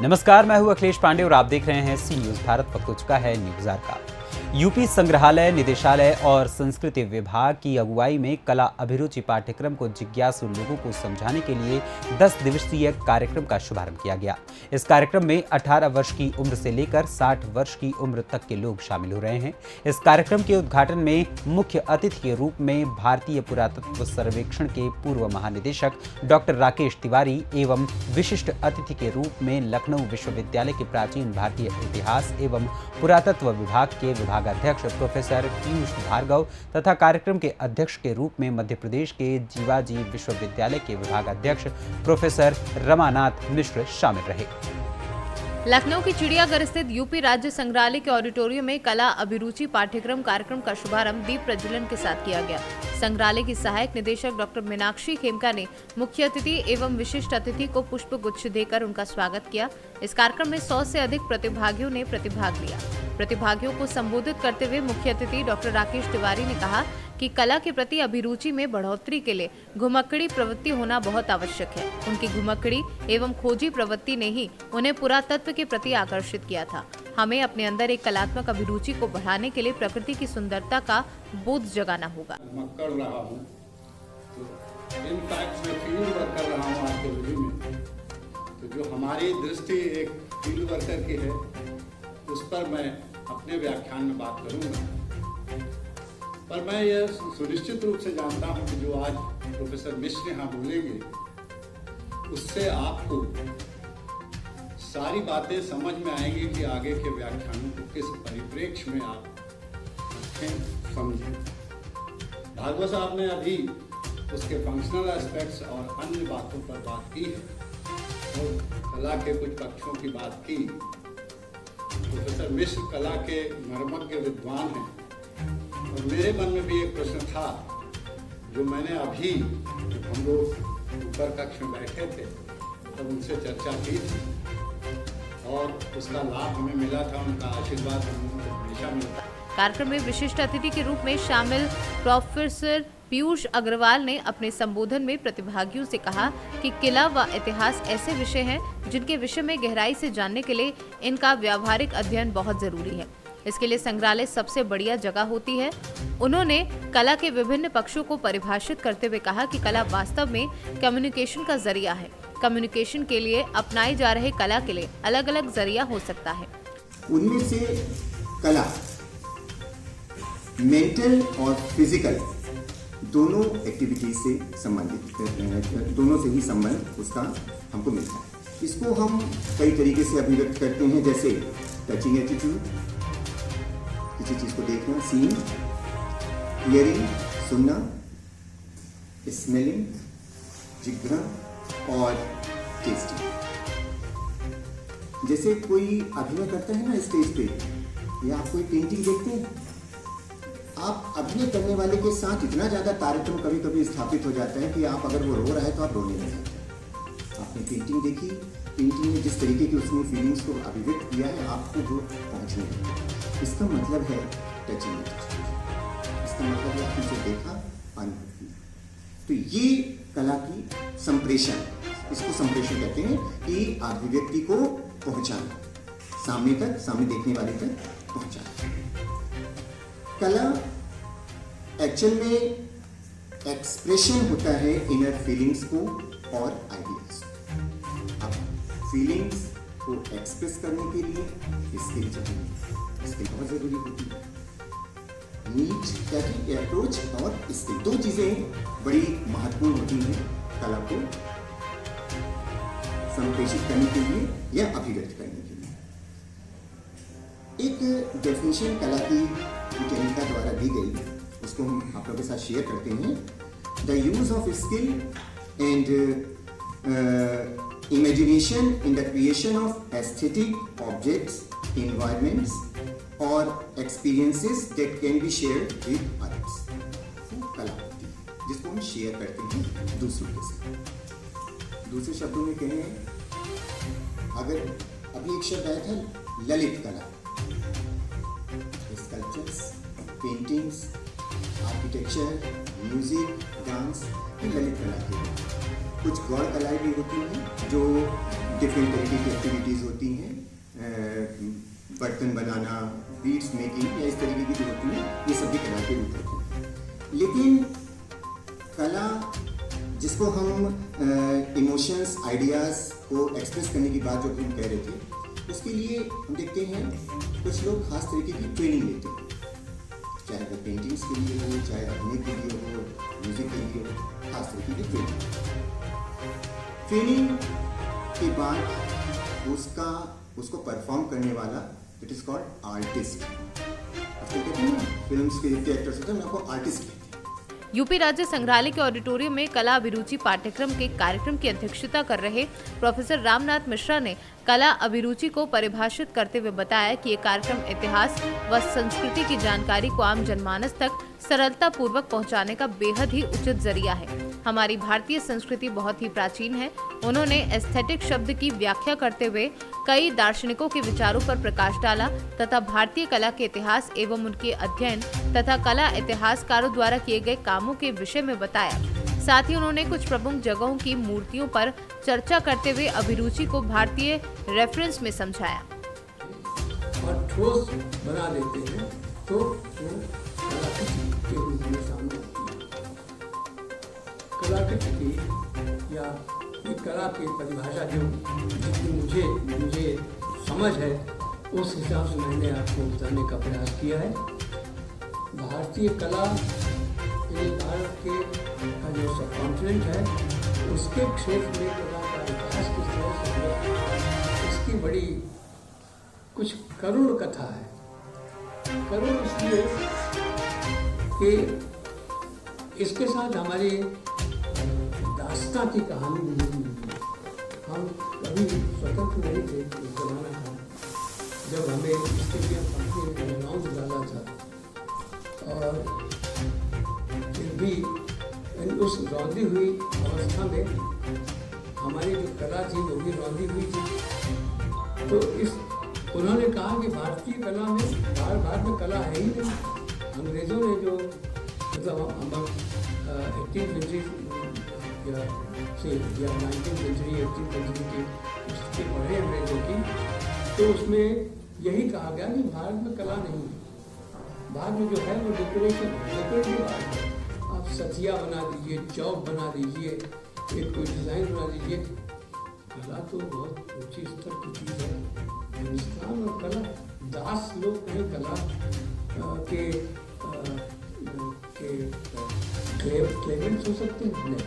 नमस्कार, मैं हूं अखिलेश पांडे और आप देख रहे हैं सी न्यूज भारत। वक्त हो चुका है न्यूज आवर का। यूपी संग्रहालय निदेशालय और संस्कृति विभाग की अगुवाई में कला अभिरुचि पाठ्यक्रम को जिज्ञासु लोगों को समझाने के लिए 10 दिवसीय कार्यक्रम का शुभारंभ किया गया। इस कार्यक्रम में 18 वर्ष की उम्र से लेकर 60 वर्ष की उम्र तक के लोग शामिल हो रहे हैं। इस कार्यक्रम के उद्घाटन में मुख्य अतिथि के रूप में भारतीय पुरातत्व सर्वेक्षण के पूर्व महानिदेशक डॉक्टर राकेश तिवारी एवं विशिष्ट अतिथि के रूप में लखनऊ विश्वविद्यालय के प्राचीन भारतीय इतिहास एवं पुरातत्व विभाग के विभागाध्यक्ष प्रोफेसर पीयूष भार्गव तथा कार्यक्रम के अध्यक्ष के रूप में मध्य प्रदेश के जीवाजी विश्वविद्यालय के विभागाध्यक्ष प्रोफेसर रमानाथ मिश्र शामिल रहे। लखनऊ की चिड़ियाघर स्थित यूपी राज्य संग्रहालय के ऑडिटोरियम में कला अभिरुचि पाठ्यक्रम कार्यक्रम का शुभारंभ दीप प्रज्वलन के साथ किया गया। संग्रहालय की सहायक निदेशक डॉक्टर मीनाक्षी खेमका ने मुख्य अतिथि एवं विशिष्ट अतिथि को पुष्प गुच्छ देकर उनका स्वागत किया। इस कार्यक्रम में 100 से अधिक प्रतिभागियों ने प्रतिभाग लिया। प्रतिभागियों को संबोधित करते हुए मुख्य अतिथि डॉक्टर राकेश तिवारी ने कहा कि कला के प्रति अभिरुचि में बढ़ोतरी के लिए घुमक्कड़ी प्रवृत्ति होना बहुत आवश्यक है। उनकी घुमक्कड़ी एवं खोजी प्रवृत्ति ने ही उन्हें पुरातत्व के प्रति आकर्षित किया था। हमें अपने अंदर एक कलात्मक अभिरुचि को बढ़ाने के लिए प्रकृति की सुंदरता का बोध जगाना होगा। कर रहा हूँ तो इनफैक्ट मैं फील्ड वर्क कर रहा हूँ आर्कियोलॉजी में। तो जो हमारी दृष्टि एक फील्ड वर्कर की है उस पर मैं अपने व्याख्यान में बात करूँगा। पर मैं यह सुनिश्चित रूप से जानता हूँ कि जो आज प्रोफेसर मिश्र यहाँ बोलेंगे उससे आपको सारी बातें समझ में आएंगी कि आगे के व्याख्यानों को किस परिप्रेक्ष्य में आप समझें। भार्गव साहब ने अभी उसके फंक्शनल एस्पेक्ट्स और अन्य बातों पर बात की है और कला के कुछ पक्षों की बात की। प्रोफेसर मिश्र कला के मर्मज्ञ विद्वान हैं और मेरे मन में भी एक प्रश्न था जो मैंने अभी हम लोग ऊपर कक्ष में बैठे थे तब उनसे चर्चा की थी और उसका लाभ हमें मिला था। उनका आशीर्वाद हमें हमेशा मिलता। कार्यक्रम में विशिष्ट अतिथि के रूप में शामिल प्रोफेसर पीयूष अग्रवाल ने अपने संबोधन में प्रतिभागियों से कहा कि किला व इतिहास ऐसे विषय हैं जिनके विषय में गहराई से जानने के लिए इनका व्यावहारिक अध्ययन बहुत जरूरी है। इसके लिए संग्रहालय सबसे बढ़िया जगह होती है। उन्होंने कला के विभिन्न पक्षों को परिभाषित करते हुए कहा कि कला वास्तव में कम्युनिकेशन का जरिया है। कम्युनिकेशन के लिए अपनाई जा रहे कला के लिए अलग अलग जरिया हो सकता है। उनमें से कला मेंटल और फिजिकल दोनों एक्टिविटीज से संबंधित, दोनों से ही संबंध उसका हमको मिलता है। इसको हम कई तरीके से अभिव्यक्त करते हैं, जैसे टचिंग एटीट्यूड, किसी चीज को देखना, सीइंग, हियरिंग, सुनना, स्मेलिंग, जिघ्रा और टेस्टिंग। जैसे कोई अभिनय करता है ना स्टेज पे या आप कोई पेंटिंग देखते हैं, आप अभिनय करने वाले के साथ इतना ज्यादा तारतम्य कभी कभी स्थापित हो जाता है कि आप अगर वो रो रहा है तो आप रोने लगते हैं। आपने पेंटिंग देखी, पेंटिंग में जिस तरीके की उसने फीलिंग्स को अभिव्यक्त किया है आपको वो पहुंचने लगे। इसका मतलब है टचिंग। इसका मतलब है आपने जो देखा, अनुभव किया। तो ये कला की संप्रेषण, इसको संप्रेषण कहते हैं कि अभिव्यक्ति को पहुंचाना, सामने तक, सामने देखने वाले तक पहुंचाना। कला एक्चुअल में एक्सप्रेशन होता है इनर फीलिंग्स को और आइडियाज। अब फीलिंग्स को एक्सप्रेस करने के लिए स्किल चाहिए, स्किल बहुत जरूरी होती है। नीड क्या की अप्रोच और स्किल, दो चीजें बड़ी महत्वपूर्ण होती हैं कला को संप्रेषित करने के लिए या अभिव्यक्त करने के लिए। एक डेफिनेशन कला की विज्ञानिका द्वारा दी गई, उसको हम आप लोगों के साथ शेयर करते हैं। The use of skill and imagination in the creation of aesthetic objects, environments और experiences that can be shared with others. वो कला होती है जिसको हम शेयर करते हैं दूसरों के साथ। दूसरे शब्दों में कहें, अगर अभी एक शब्द आया था ललित कला, sculptures, paintings, architecture, music, dance, ये ललित कला के हैं। कुछ गौड़ कलाएँ भी होती हैं जो डिफरेंट तरीके की एक्टिविटीज़ होती हैं, बर्तन बनाना, बीड्स मेकिंग या इस तरीके की जो होती हैं, ये सभी कला के रूप होते हैं। लेकिन कला जिसको हम इमोशंस, आइडियाज़ को एक्सप्रेस करने की बात जो हम कह रहे थे, उसके लिए हम देखते हैं कुछ लोग खास तरीके की ट्रेनिंग लेते हैं, चाहे वो पेंटिंग्स के लिए हो, चाहे अभिनय के लिए हो, म्यूजिक के लिए हो, खास तरीके की ट्रेनिंग के बाद उसको परफॉर्म करने वाला इट इज कॉल्ड आर्टिस्ट। तो कहते हैं ना, फिल्म्स के जितने एक्टर्स होते हैं उनको आर्टिस्ट कहते हैं। यूपी राज्य संग्रहालय के ऑडिटोरियम में कला अभिरुचि पाठ्यक्रम के कार्यक्रम की अध्यक्षता कर रहे प्रोफेसर रामनाथ मिश्रा ने कला अभिरुचि को परिभाषित करते हुए बताया कि ये कार्यक्रम इतिहास व संस्कृति की जानकारी को आम जनमानस तक सरलता पूर्वक पहुंचाने का बेहद ही उचित जरिया है। हमारी भारतीय संस्कृति बहुत ही प्राचीन है। उन्होंने एस्थेटिक शब्द की व्याख्या करते हुए कई दार्शनिकों के विचारों पर प्रकाश डाला तथा भारतीय कला के इतिहास एवं उनके अध्ययन तथा कला इतिहासकारों द्वारा किए गए कामों के विषय में बताया। साथ ही उन्होंने कुछ प्रमुख जगहों की मूर्तियों पर चर्चा करते हुए अभिरुचि को भारतीय रेफरेंस में समझाया। और ठोस बना देते हैं तो वो कलाकृति के रूप में सामने आती है। कलाकृति या ये कला की परिभाषा जो जितनी मुझे समझ है उस हिसाब से मैंने आपको बताने का प्रयास किया है। भारतीय कला भारत के का जो सब कॉन्टिनेंट है उसके क्षेत्र में कला का विकास किस तरह से हुआ, इसकी बड़ी कुछ करुण कथा है। करुण इसलिए कि इसके साथ हमारी दास्तां की कहानी भी जुड़ी हुई है। हम कभी स्वतंत्र नहीं थे, एक ज़माना था जब हमें इसके लिए कंपनी ने अनाउंस डाला था और फिर भी उस रौंदी हुई अवस्था में हमारी जो कला थी वो भी रौंदी हुई थी। तो उन्होंने कहा कि भारतीय कला में भारत में कला है ही नहीं। अंग्रेज़ों ने जो मतलब हम 18th सेंचुरी या 19th सेंचुरी 18th सेंचुरी की पुस्तकें पढ़े अंग्रेज़ों की, तो उसमें यही कहा गया कि भारत में कला नहीं है। भारत में जो है वो डेकोरेटिव आर्ट है। आप सतिया बना दीजिए, चौक बना दीजिए, एक कोई डिज़ाइन बना दीजिए, कला तो बहुत ऊंची स्तर की चीज़ है। हिंदुस्तान और कला, दास लोग कहीं कला के क्लेमेंट्स हो सकते हैं, नहीं,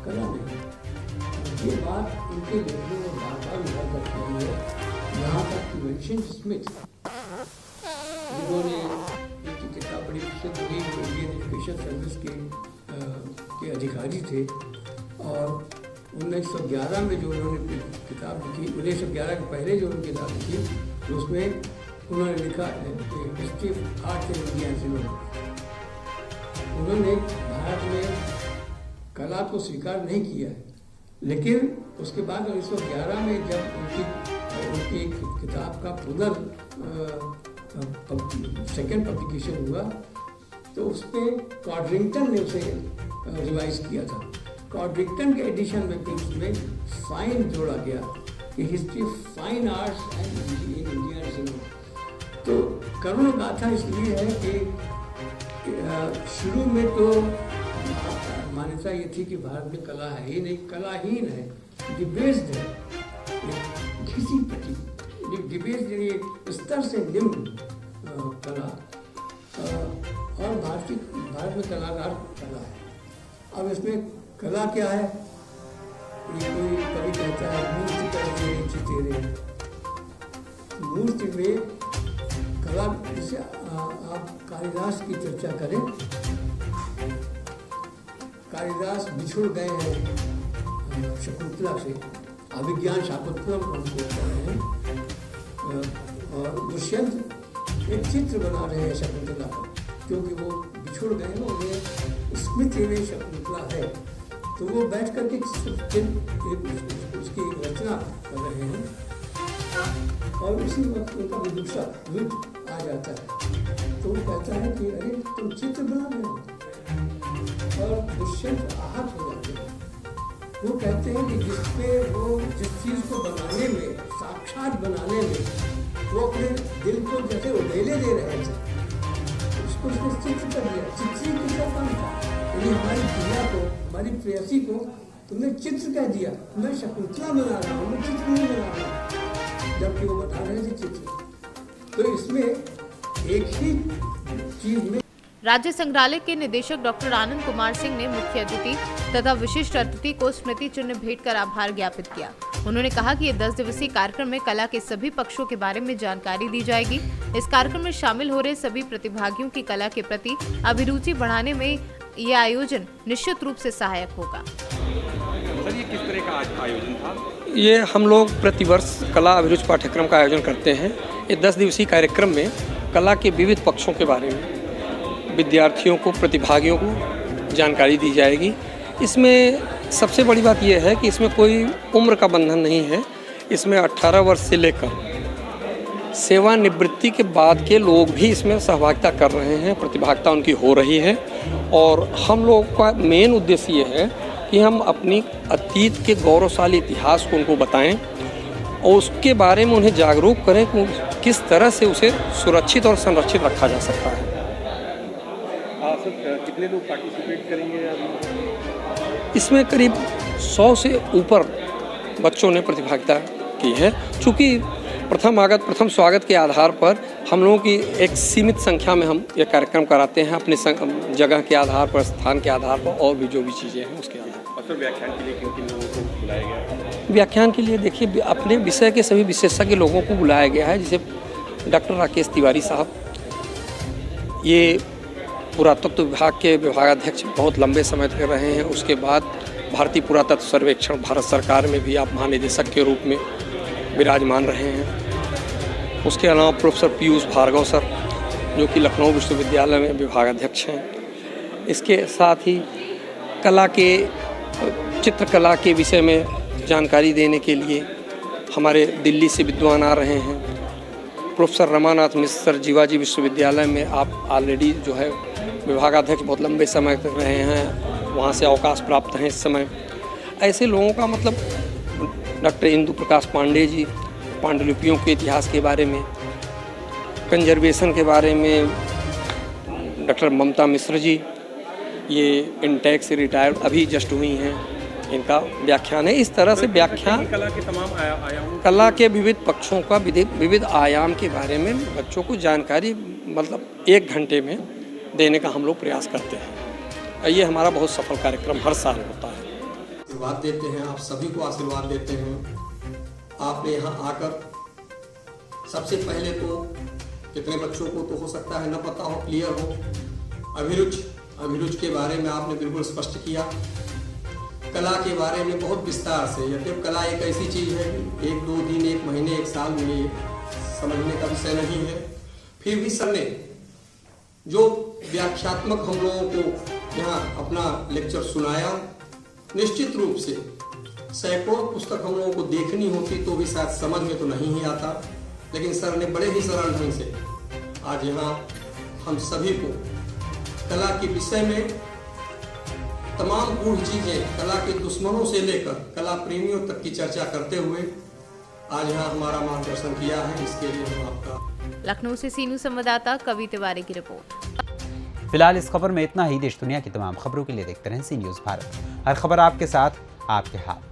कला नहीं। ये बात उनके लेखों में बार बार उभर कर रही है। यहाँ तक कि विंसेंट स्मिथ जिन्होंने इनकी किताब बड़ी प्रसिद्ध हुई, इंडियन एजुकेशन सर्विस के अधिकारी थे और 1911 में जो उन्होंने किताब लिखी, 1911 के पहले जो उन्होंने किताब लिखी उसमें उन्होंने लिखा history of art in India. उन्होंने भारत में कला को स्वीकार नहीं किया है, लेकिन उसके बाद 1911 में जब उनकी किताब का सेकेंड पब्लिकेशन हुआ तो उसमें कॉड्रिंगटन ने उसे रिवाइज किया था। कॉड्रिंगटन के एडिशन में फिर उसमें फाइन जोड़ा गया कि history of fine arts and Indian cinema. तो करुण गाथा इसलिए है कि शुरू में तो मान्यता ये थी कि भारत में कला है ही नहीं, कलाहीन है, डिबेस्ड है, घिसी पटी, डिबेस्ड यानी स्तर से निम्न कला। और भारत में कलाकार कला है। अब इसमें कला क्या है? ये कोई कभी कहता है मूर्ति कर तेरे चितेरे। मूर्ति में कला, जैसे आप कालिदास की चर्चा करें, कालिदास बिछुड़ गए हैं शकुंतला से, अभिज्ञान शाकुंतलम हम बोलते हैं, और दुष्यंत एक चित्र बना रहे हैं शकुंतला का, क्योंकि वो बिछुड़ गए ना, उन्हें स्मृति में शकुंतला है, तो वो बैठ करके उसकी रचना कर रहे हैं और उसी वक्त उनका विदुषा युद्ध आ जाता है। तो वो कहता है कि अरे तुम चित्र बना रहे हो, और दुष्यंत आहत हो जाते हैं वो कहते हैं कि जिसपे वो जिस चीज़ को बनाने में, साक्षात बनाने में, वो अपने दिल को जैसे उड़ेले दे रहे थे, उसको उसने चित्र कर दिया। चित्र की क्या काम था? यानी हमारी दुनिया को, हमारी प्रेयसी को तुमने चित्र कह दिया। मैं शकुंतला बना रहा हूँ, मैं चित्र नहीं बना रहा हूँ, जबकि वो बता रहे थे चित्र। तो इसमें एक ही चीज में राज्य संग्रहालय के निदेशक डॉक्टर आनंद कुमार सिंह ने मुख्य अतिथि तथा विशिष्ट अतिथि को स्मृति चिन्ह भेंट कर आभार ज्ञापित किया। उन्होंने कहा कि ये 10 दिवसीय कार्यक्रम में कला के सभी पक्षों के बारे में जानकारी दी जाएगी। इस कार्यक्रम में शामिल हो रहे सभी प्रतिभागियों की कला के प्रति अभिरुचि बढ़ाने में ये आयोजन निश्चित रूप से सहायक होगा। सर, ये किस तरह का आयोजन था? ये हम लोग प्रतिवर्ष कला अभिरुचि पाठ्यक्रम का आयोजन करते हैं। ये 10 दिवसीय कार्यक्रम में कला के विविध पक्षों के बारे में विद्यार्थियों को, प्रतिभागियों को जानकारी दी जाएगी। इसमें सबसे बड़ी बात यह है कि इसमें कोई उम्र का बंधन नहीं है। इसमें 18 वर्ष से लेकर सेवानिवृत्ति के बाद के लोग भी इसमें सहभागिता कर रहे हैं, प्रतिभागिता उनकी हो रही है। और हम लोग का मेन उद्देश्य ये है कि हम अपनी अतीत के गौरवशाली इतिहास को उनको बताएं और उसके बारे में उन्हें जागरूक करें कि किस तरह से उसे सुरक्षित और संरक्षित रखा जा सकता है। सर, कितने लोग पार्टिसिपेट करेंगे? इसमें करीब 100 से ऊपर बच्चों ने प्रतिभागिता की है। चूँकि प्रथम स्वागत के आधार पर हम लोगों की एक सीमित संख्या में हम ये कार्यक्रम कराते हैं, अपने जगह के आधार पर, स्थान के आधार पर, और भी जो भी चीज़ें हैं उसके आधार पर। और सर, व्याख्यान के लिए किन लोगों को बुलाया गया? व्याख्यान के लिए देखिए अपने विषय के सभी विशेषज्ञ लोगों को बुलाया गया है, जैसे डॉक्टर राकेश तिवारी साहब, ये पुरातत्व विभाग के विभागाध्यक्ष बहुत लंबे समय तक रहे हैं। उसके बाद भारतीय पुरातत्व सर्वेक्षण भारत सरकार में भी आप महानिदेशक के रूप में विराजमान रहे हैं। उसके अलावा प्रोफेसर पीयूष भार्गव सर, जो कि लखनऊ विश्वविद्यालय में विभागाध्यक्ष हैं। इसके साथ ही कला के, चित्रकला के विषय में जानकारी देने के लिए हमारे दिल्ली से विद्वान आ रहे हैं। प्रोफेसर रमानाथ मिश्र सर जीवाजी विश्वविद्यालय में आप ऑलरेडी जो है विभागाध्यक्ष बहुत लंबे समय तक रहे हैं, वहाँ से अवकाश प्राप्त हैं इस समय। ऐसे लोगों का मतलब डॉक्टर इंदु प्रकाश पांडे जी, पांडुलिपियों के इतिहास के बारे में, कंजर्वेशन के बारे में डॉक्टर ममता मिश्र जी, ये इंटेक से रिटायर्ड अभी जस्ट हुई हैं, इनका व्याख्यान है। इस तरह से व्याख्यान कला के तमाम आयामों, कला के विविध पक्षों का विविध आयाम के बारे में बच्चों को जानकारी मतलब 1 घंटे में देने का हम लोग प्रयास करते हैं। ये हमारा बहुत सफल कार्यक्रम हर साल होता है। आशीर्वाद देते हैं, आप सभी को आशीर्वाद देते हैं। आपने यहाँ आकर सबसे पहले तो कितने बच्चों को तो हो सकता है न पता हो, क्लियर हो, अभिरुचि के बारे में आपने बिल्कुल स्पष्ट किया। कला के बारे में बहुत विस्तार से, यद्यपि कला एक ऐसी चीज़ है कि 1-2 दिन, 1 महीने, 1 साल में ये समझने का विषय नहीं है। फिर भी सर ने जो व्याख्यात्मक हम लोगों को यहाँ अपना लेक्चर सुनाया, निश्चित रूप से सैकड़ों पुस्तक हम लोगों को देखनी होती तो भी शायद समझ में तो नहीं ही आता, लेकिन सर ने बड़े ही सरल ढंग से आज यहाँ हम सभी को कला के विषय में तमाम गूढ़ चीज़ें, कला के दुश्मनों से लेकर कला प्रेमियों तक की चर्चा करते हुए आज यहाँ हमारा मार्गदर्शन किया है। इसके लिए हम आपका। लखनऊ से सी न्यूज़ संवाददाता कवि तिवारी की रिपोर्ट। फिलहाल इस खबर में इतना ही। देश दुनिया की तमाम खबरों के लिए देखते रहें सी न्यूज़ भारत। हर खबर आपके साथ, आपके हाथ।